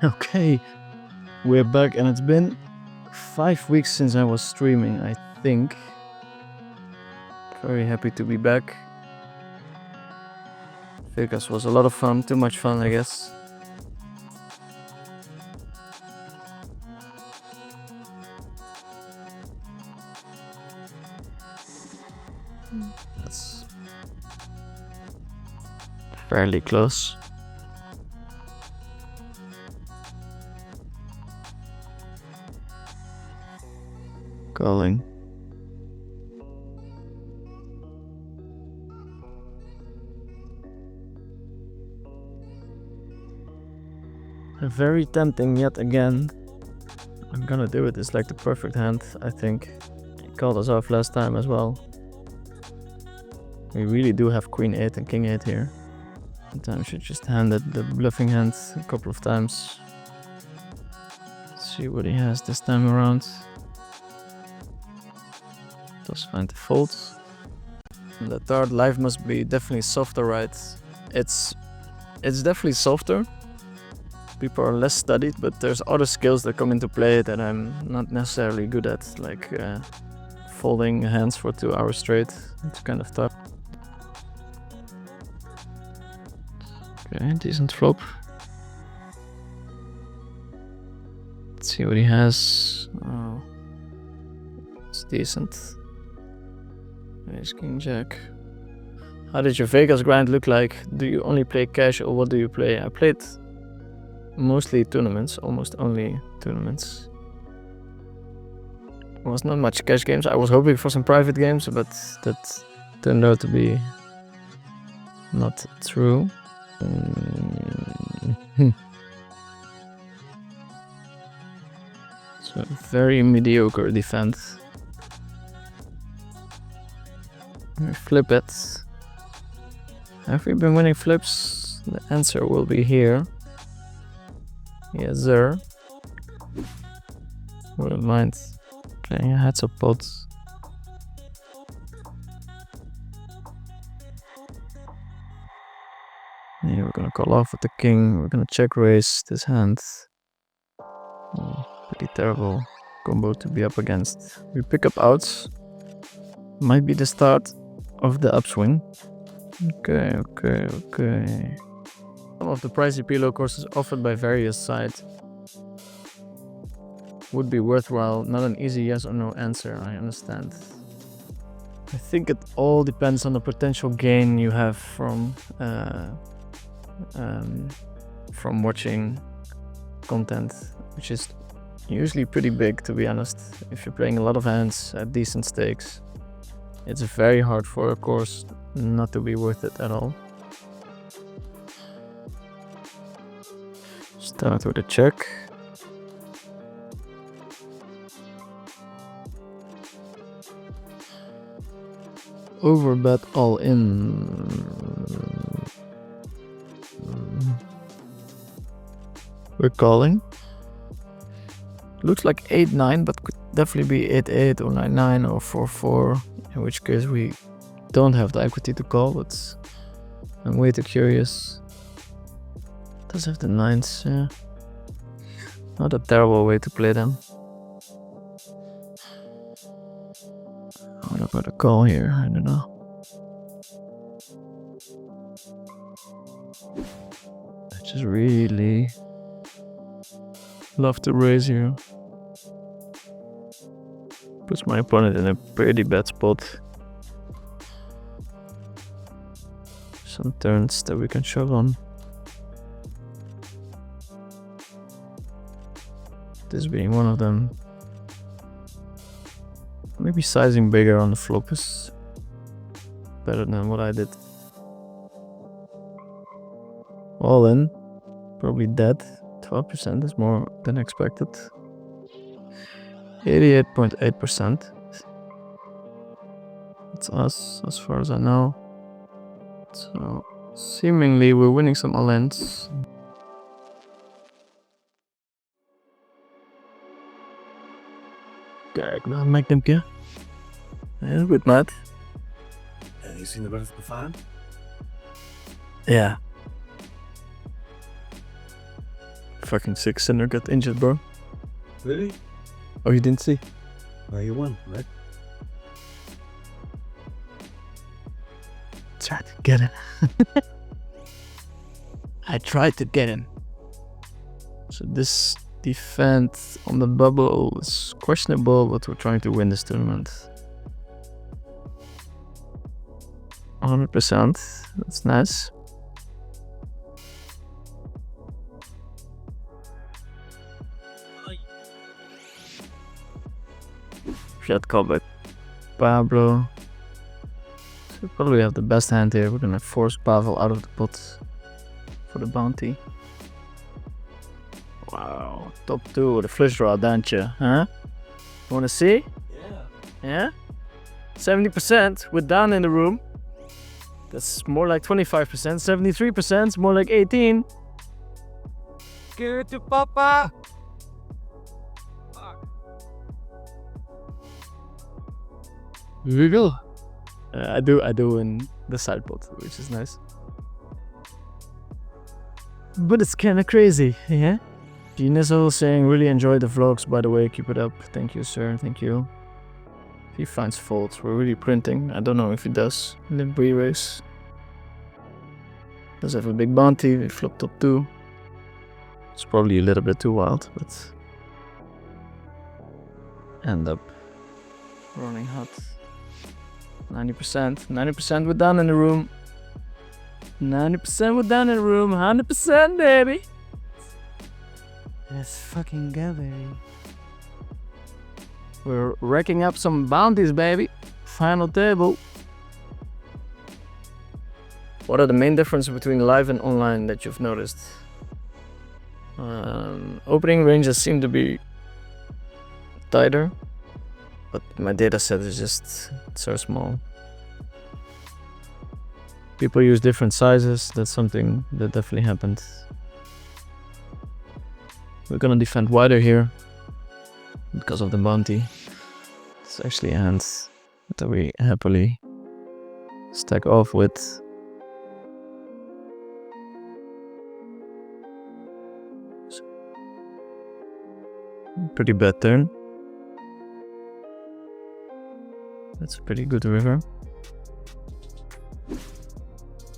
Okay, we're back and it's been 5 weeks since I was streaming, I think. Very happy to be back. Vegas was a lot of fun, too much fun, I guess. That's fairly close. Calling. Very tempting yet again. I'm gonna do it. It's like the perfect hand, I think. He called us off last time as well. We really do have Queen 8 and King 8 here. Sometimes you just handed the bluffing hand a couple of times. Let's see what he has this time around. Does find the fold. And the third life must be definitely softer, right? It's definitely softer. People are less studied, but there's other skills that come into play that I'm not necessarily good at, like folding hands for 2 hours straight. It's kind of tough. Okay, decent flop. Let's see what he has. Oh, it's decent. Ace King Jack. How did your Vegas grind look like? Do you only play cash or what do you play? I played mostly tournaments, almost only tournaments. There was not much cash games. I was hoping for some private games, but that turned out to be not true. So very mediocre defense. We flip it. Have we been winning flips? The answer will be here. Yes, sir. Wouldn't mind playing a heads up pot. Yeah, we're gonna call off with the king. We're gonna check raise this hand. Oh, pretty terrible combo to be up against. We pick up outs. Might be the start of the upswing. Okay. Some of the pricey PLO courses offered by various sites would be worthwhile. Not an easy yes or no answer, I understand. I think it all depends on the potential gain you have from watching content, which is usually pretty big, to be honest. If you're playing a lot of hands at decent stakes, it's very hard for a course not to be worth it at all. Start with a check. Overbet all in. We're calling. Looks like 8-9, but could definitely be 8-8 or 9-9 or 4-4. In which case we don't have the equity to call, but I'm way too curious. Does have the 9s, yeah. Not a terrible way to play them. What about a call here? I don't know. I just really love to raise here. Puts my opponent in a pretty bad spot. Some turns that we can shove on. This being one of them. Maybe sizing bigger on the flop is better than what I did. All in, probably dead. 12% is more than expected. 88.8%. That's us, as far as I know. So, seemingly we're winning some all-ins. Kijk, nou maak ik hem een keer. Heel goed, maat. En je ziet er wel even bevaard. Ja. Fucking sick sinner got injured, bro. Really? Oh, you didn't see? Well, you won, right? Tried to get him. I tried to get him. So this defense on the bubble is questionable, but we're trying to win this tournament. 100%. That's nice. Shot call by Pablo. So we probably have the best hand here. We're gonna force Pavel out of the pot for the bounty. Wow, top 2 with a flush draw, don't you? Huh? You wanna see? Yeah? 70% with Dan in the room. That's more like 25%. 73% is more like 18. Give it to Papa! We will. I do in the side pot, which is nice. But it's kind of crazy, yeah? Genizzle saying, really enjoy the vlogs, by the way, keep it up. Thank you, sir, thank you. If he finds faults, we're really printing. I don't know if he does. Limbree race. Does have a big bounty, we flop top 2. It's probably a little bit too wild, but end up running hot. 90%. 90% with Dan in the room. 90% with Dan in the room. 100%, baby. Let's fucking go, baby. We're racking up some bounties, baby. Final table. What are the main differences between live and online that you've noticed? Opening ranges seem to be tighter, but my data set is just so small. People use different sizes. That's something that definitely happened. We're gonna defend wider here because of the bounty. It's actually a hand that we happily stack off with. Pretty bad turn. That's a pretty good river.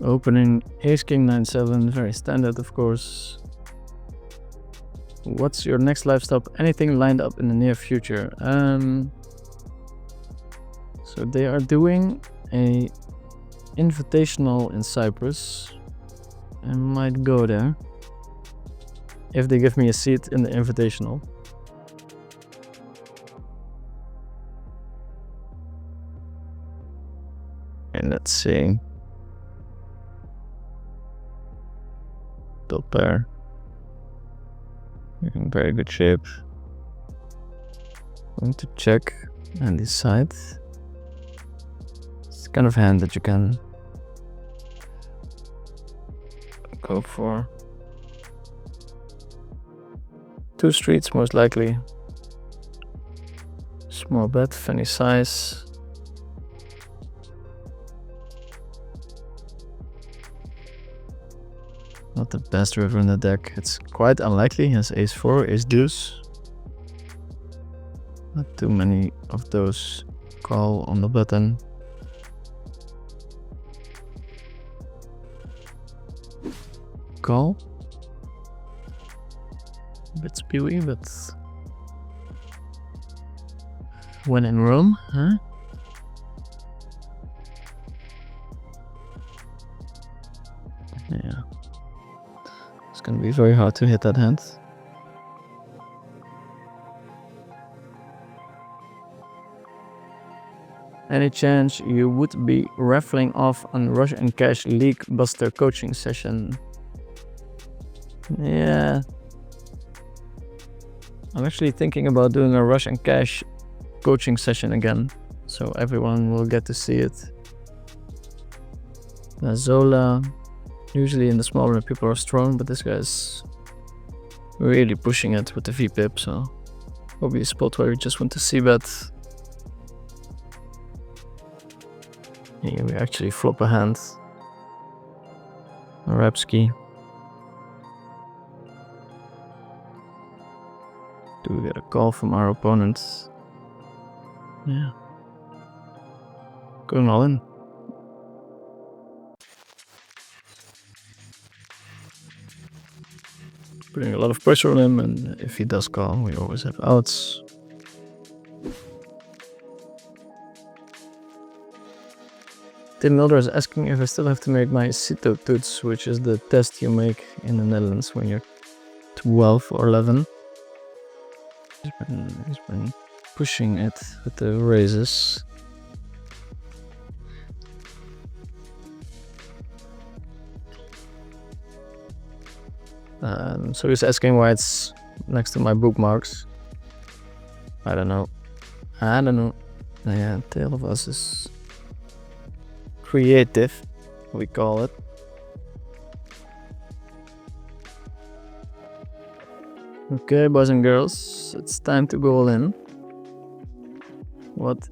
Opening ace king 9-7, very standard of course. What's your next live stop? Anything lined up in the near future? So they are doing a invitational in Cyprus. I might go there if they give me a seat in the invitational. And let's see. Top pair. You're in very good shape. Going to check and decide. It's the kind of hand that you can go for. 2 streets most likely. Small bet, funny size. Not the best river in the deck. It's quite unlikely. He has ace-4, ace-deuce. Not too many of those call on the button. Call. A bit spewy, but when in Rome, huh? Yeah. It's gonna be very hard to hit that hand. Any chance you would be raffling off on Rush and Cash League Buster coaching session? Yeah. I'm actually thinking about doing a Rush and Cash coaching session again, so everyone will get to see it. Zola. Usually in the smaller people are strong, but this guy's really pushing it with the V-pip, so probably a spot where you just want to c-bet. Here we actually flop a hand. Arabski. Do we get a call from our opponents? Yeah. Going all in. Putting a lot of pressure on him, and if he does call, we always have outs. Tim Mulder is asking if I still have to make my CITO-toets, which is the test you make in the Netherlands when you're 12 or 11. He's been pushing it with the raises. So he's asking why it's next to my bookmarks. I don't know. Yeah, Tale of Us is creative, we call it. Okay, boys and girls, it's time to go all in. What?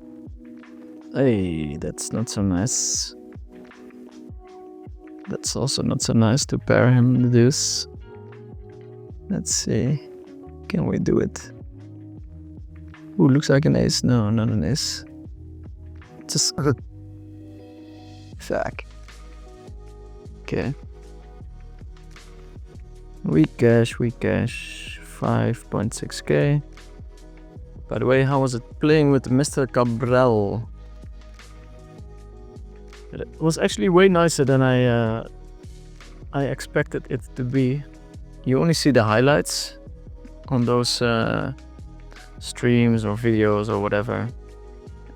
Hey, that's not so nice. That's also not so nice to pair him the deuce. Let's see. Can we do it? Ooh, looks like an ace. No, not an ace. Just fuck. Okay. We cash 5.6k. By the way, how was it playing with Mr. Cabral? It was actually way nicer than I expected it to be. You only see the highlights on those streams or videos or whatever,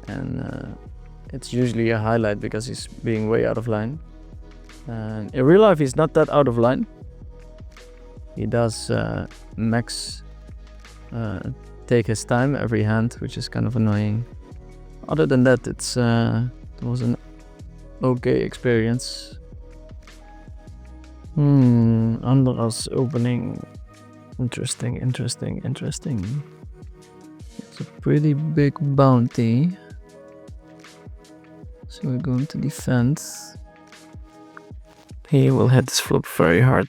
and it's usually a highlight because he's being way out of line. And in real life, he's not that out of line. He does max take his time every hand, which is kind of annoying. Other than that, it was an okay experience. Under us opening. Interesting. It's a pretty big bounty. So we're going to defend. He will hit this flop very hard.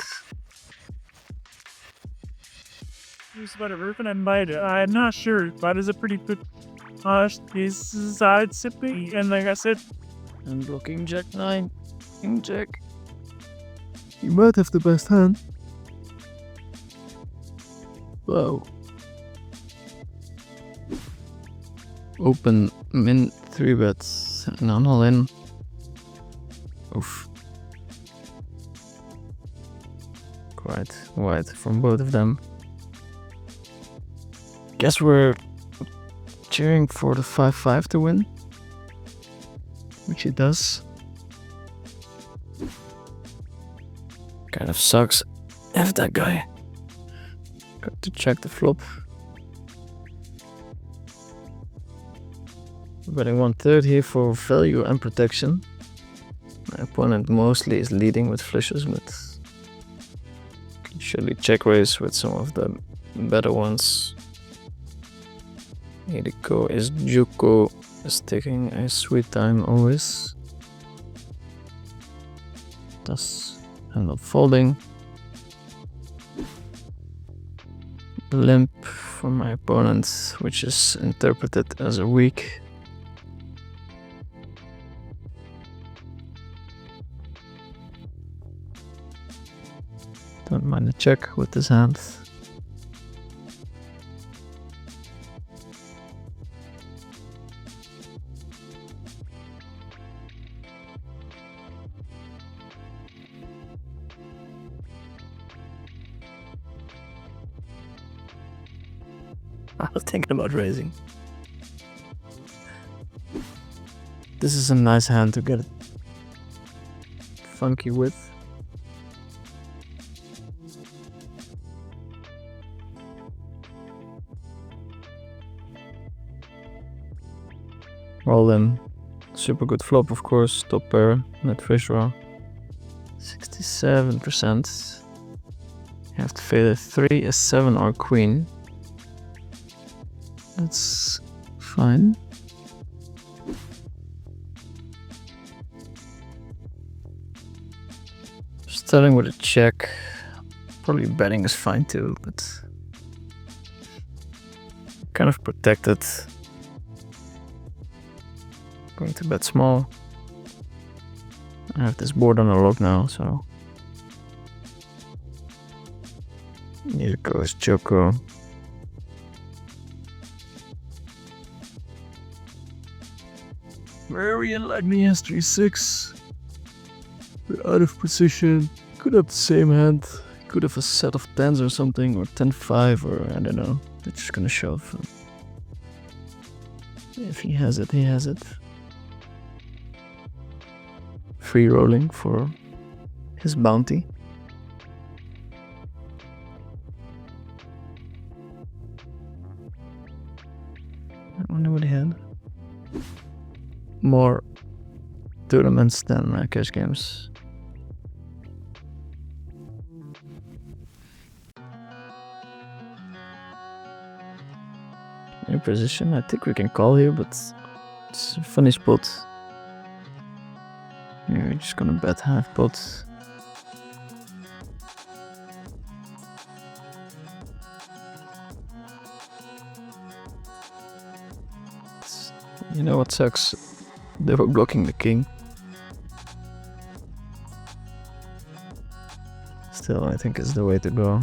Just about a roof and I might, I'm not sure, but it's a pretty good side sipping, and like I said, I'm blocking Jack 9. King Jack. You might have the best hand. Whoa. Open min 3 bets and I'm all in. Oof. Quite wide from both of them. Guess we're cheering for the 5-5 to win. Which it does. Kind of sucks. F that guy. Got to check the flop. Betting 1/3 here for value and protection. My opponent mostly is leading with flushes, but can surely check raise with some of the better ones. Hideko is Juko is taking a sweet time always. Thus, I'm not folding. Limp from my opponent, which is interpreted as a weak. Don't mind a check with this hand. I was thinking about raising. This is a nice hand to get funky with. All in. Super good flop, of course. Top pair, net fish draw. 67%. You have to fade a 3, a 7, or a queen. That's fine. Starting with a check. Probably betting is fine too, but kind of protected. Going to bet small. I have this board on a log now, so here goes Choco. Very unlikely has 3-6. We're out of position. Could have the same hand. Could have a set of 10s or something, or 10-5, or I don't know. They're just gonna shove. If he has it, he has it. Free rolling for his bounty. I wonder what he had. More tournaments than cash games. In position, I think we can call here, but it's a funny spot. Yeah, we're just gonna bet half pot. You know what sucks? They were blocking the king. Still, I think it's the way to go.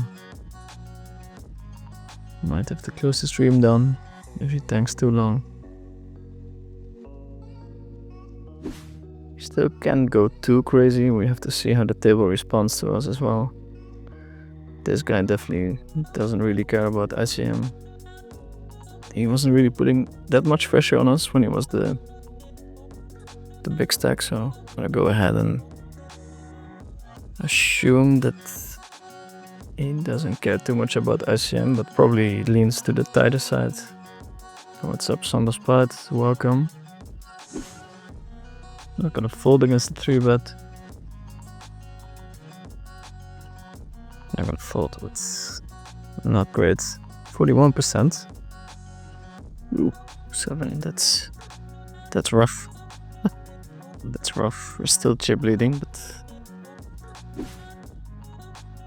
Might have to close the stream down if he tanks too long. Still can't go too crazy. We have to see how the table responds to us as well. This guy definitely doesn't really care about ICM. He wasn't really putting that much pressure on us when he was the big stack, so I'm gonna go ahead and assume that he doesn't care too much about ICM, but probably leans to the tighter side. What's up, Samba Spot? Welcome. Not gonna fold against the 3-bet. I'm gonna fold, but not great. 41%. Ooh, 7. That's rough. That's rough. We're still chip leading, but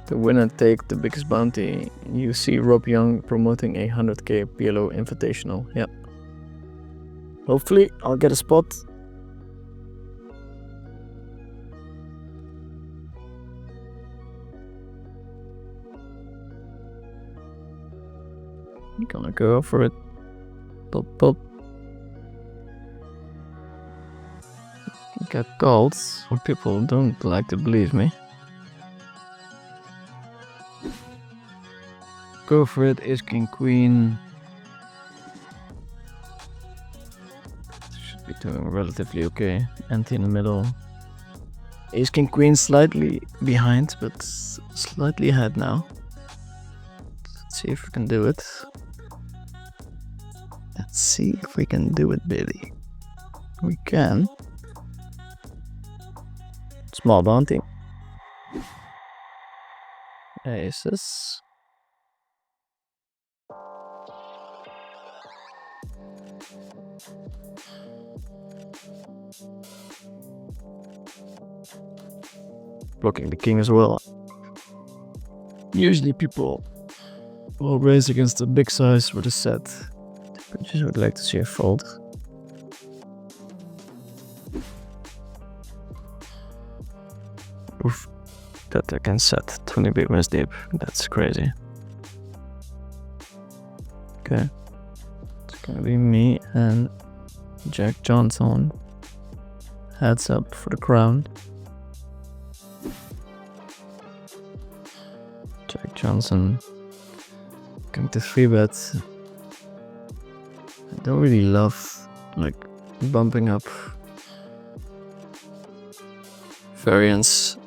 to win and take the biggest bounty, you see Rob Young promoting a 100k PLO Invitational. Yep. Hopefully, I'll get a spot. I'm gonna go for it. Pop, pop. Got called, or people don't like to believe me. Go for it, Ace King Queen. Should be doing relatively okay. Ante in the middle. Ace King Queen slightly behind, but slightly ahead now. Let's see if we can do it. Let's see if we can do it, baby. We can. Small bounty. Aces. Blocking the king as well. Usually people will raise against the big size with a set. I just would like to see a fold. Oof, that I can set 20 big ones deep. That's crazy. Okay, it's gonna be me and Jack Johnson. Heads up for the crown. Jack Johnson going to 3-bet. I don't really love like bumping up variance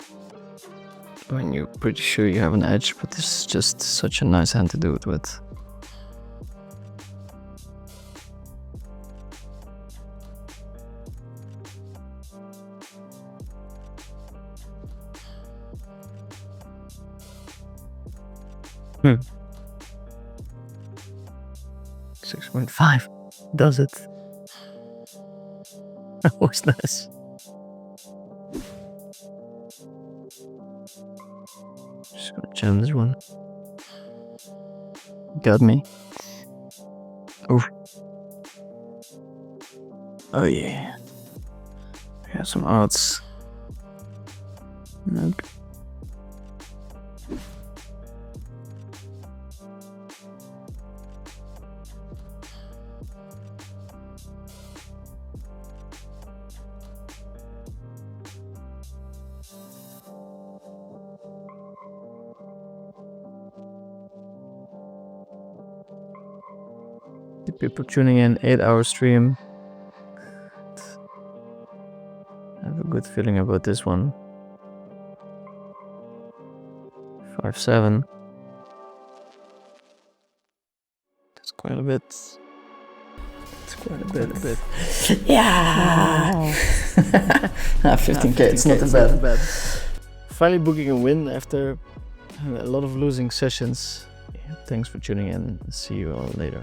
when you're pretty sure you have an edge, but this is just such a nice hand to do it with. Hmm. 6.5 does it. That was nice. Just gonna jam this one. Got me. Oh yeah. We have some odds. Nope. The people tuning in, 8-hour stream. I have a good feeling about this one. 5-7. That's quite a bit. That's quite a bit. Yeah. 15k. It's not that bad. Finally booking a win after a lot of losing sessions. Thanks for tuning in. See you all later.